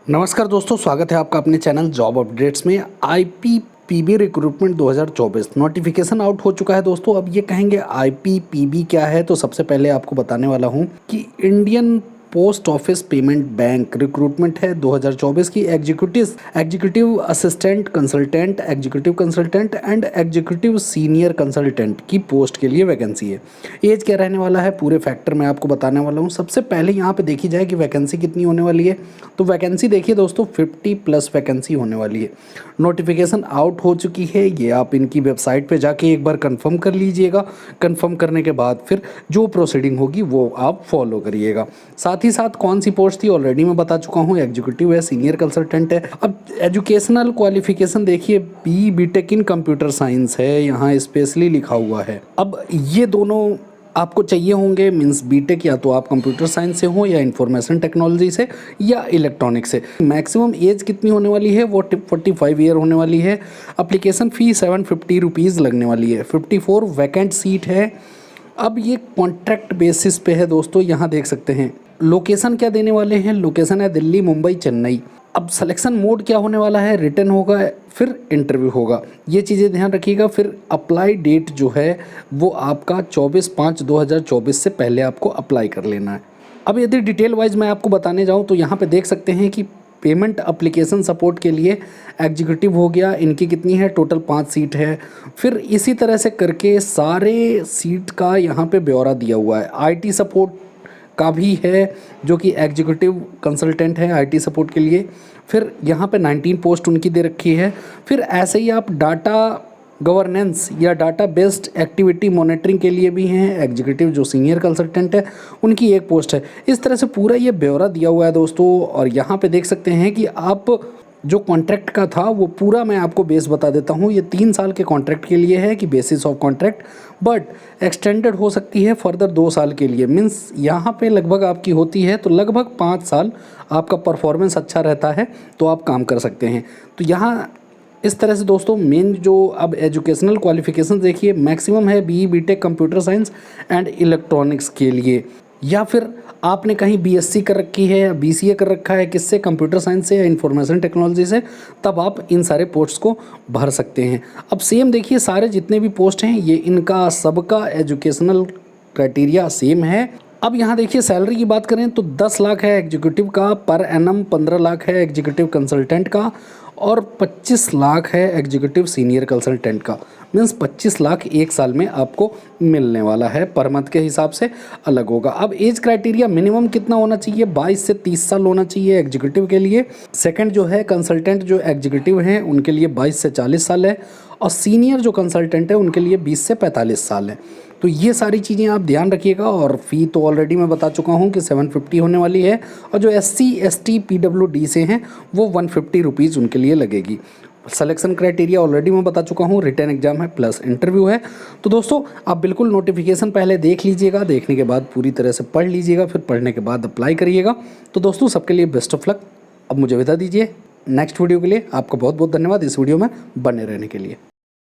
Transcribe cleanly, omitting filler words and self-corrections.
नमस्कार दोस्तों, स्वागत है आपका अपने चैनल जॉब अपडेट्स में। आईपीपीबी रिक्रूटमेंट 2024 नोटिफिकेशन आउट हो चुका है दोस्तों। अब ये कहेंगे आईपीपीबी क्या है, तो सबसे पहले आपको बताने वाला हूँ कि Indian post office payment bank recruitment है 2024 की। Executive assistant consultant, executive consultant and executive senior consultant की पोस्ट के लिए वैकेंसी है। एज क्या रहने वाला है, पूरे फैक्टर मैं आपको बताने वाला हूँ। सबसे पहले यहाँ पे देखी जाए कि वैकेंसी कितनी होने वाली है, तो वैकेंसी देखिए दोस्तों 50+ वैकेंसी होने वाली है। नोटिफिकेशन आउट हो चुकी है, ये आप इनकी वेबसाइट पे जाके एक बार कंफर्म कर लीजिएगा। कंफर्म करने के बाद फिर जो प्रोसीडिंग होगी वो आप फॉलो करिएगा। साथ ही साथ कौन सी पोस्ट थी ऑलरेडी मैं बता चुका हूँ, एग्जीक्यूटिव है, सीनियर कंसल्टेंट है। अब एजुकेशनल क्वालिफिकेशन देखिए बीटेक इन कंप्यूटर साइंस है, यहाँ स्पेशली लिखा हुआ है। अब ये दोनों आपको चाहिए होंगे, मीन्स बीटेक या तो आप कंप्यूटर साइंस से हो या इंफॉर्मेशन टेक्नोलॉजी से या इलेक्ट्रॉनिक्स से। मैक्सिमम एज कितनी होने वाली है, वो 45 ईयर होने वाली है। अप्लीकेशन फ़ी 750 रुपीज़ लगने वाली है। 54 वैकेंट सीट है। अब ये कॉन्ट्रैक्ट बेसिस पे है दोस्तों, यहाँ देख सकते हैं। लोकेशन क्या देने वाले हैं, लोकेशन है दिल्ली, मुंबई, चेन्नई। अब सिलेक्शन मोड क्या होने वाला है, रिटन होगा फिर इंटरव्यू होगा, ये चीज़ें ध्यान रखिएगा। फिर अप्लाई डेट जो है वो आपका 24/5/2024 से पहले आपको अप्लाई कर लेना है। अब यदि डिटेल वाइज मैं आपको बताने जाऊँ तो यहाँ पे देख सकते हैं कि पेमेंट एप्लीकेशन सपोर्ट के लिए एग्जीक्यूटिव हो गया, इनकी कितनी है, टोटल 5 सीट है। फिर इसी तरह से करके सारे सीट का यहाँ पे ब्यौरा दिया हुआ है। आईटी सपोर्ट का भी है जो कि एग्जीक्यूटिव कंसल्टेंट है आईटी सपोर्ट के लिए। फिर यहाँ पे 19 पोस्ट उनकी दे रखी है। फिर ऐसे ही आप डाटा गवर्नेंस या डाटा बेस्ड एक्टिविटी मॉनिटरिंग के लिए भी हैं एग्जीक्यूटिव, जो सीनियर कंसल्टेंट है उनकी एक पोस्ट है। इस तरह से पूरा ये ब्यौरा दिया हुआ है दोस्तों। और यहाँ पे देख सकते हैं कि आप जो कॉन्ट्रैक्ट का था वो पूरा मैं आपको बेस बता देता हूँ। ये 3 साल के कॉन्ट्रैक्ट के लिए है कि basis of contract, but extended हो सकती है फर्दर 2 साल के लिए। मीन्स यहाँ पे लगभग आपकी होती है तो लगभग 5 साल आपका परफॉर्मेंस अच्छा रहता है तो आप काम कर सकते हैं। तो यहाँ इस तरह से दोस्तों मेन जो अब एजुकेशनल क्वालिफिकेशन देखिए, मैक्सिमम है BTech computer science and electronics के लिए, या फिर आपने कहीं बीएससी कर रखी है या बीसीए कर रखा है, किससे, कंप्यूटर साइंस से या इंफॉर्मेशन टेक्नोलॉजी से, तब आप इन सारे पोस्ट्स को भर सकते हैं। अब सेम देखिए सारे जितने भी पोस्ट हैं ये इनका सबका एजुकेशनल क्राइटेरिया सेम है। अब यहाँ देखिए सैलरी की बात करें तो 10 लाख है एग्जीक्यूटिव का पर एनम, 15 लाख है एग्जीक्यूटिव कंसल्टेंट का और 25 लाख है एग्जीक्यूटिव सीनियर कंसल्टेंट का। मीन्स 25 लाख एक साल में आपको मिलने वाला है, पर मंथ के हिसाब से अलग होगा। अब एज क्राइटेरिया मिनिमम कितना होना चाहिए, 22 से 30 साल होना चाहिए एग्जीक्यूटिव के लिए। सेकंड जो है कंसल्टेंट जो एग्जीक्यूटिव हैं उनके लिए 22 से 40 साल है, और सीनियर जो कंसल्टेंट है उनके लिए 20 से 45 साल है। तो ये सारी चीज़ें आप ध्यान रखिएगा। और फ़ी तो ऑलरेडी मैं बता चुका हूँ कि 750 होने वाली है, और जो SC ST PWD से हैं वो 150 रुपीज़ उनके लिए लगेगी। सिलेक्शन क्राइटेरिया ऑलरेडी मैं बता चुका हूँ, रिटन एग्जाम है प्लस इंटरव्यू है। तो दोस्तों आप बिल्कुल नोटिफिकेशन पहले देख लीजिएगा, देखने के बाद पूरी तरह से पढ़ लीजिएगा, फिर पढ़ने के बाद अप्लाई करिएगा। तो दोस्तों सबके लिए बेस्ट ऑफ लक। अब मुझे विदा दीजिए, नेक्स्ट वीडियो के लिए आपका बहुत बहुत धन्यवाद इस वीडियो में बने रहने के लिए।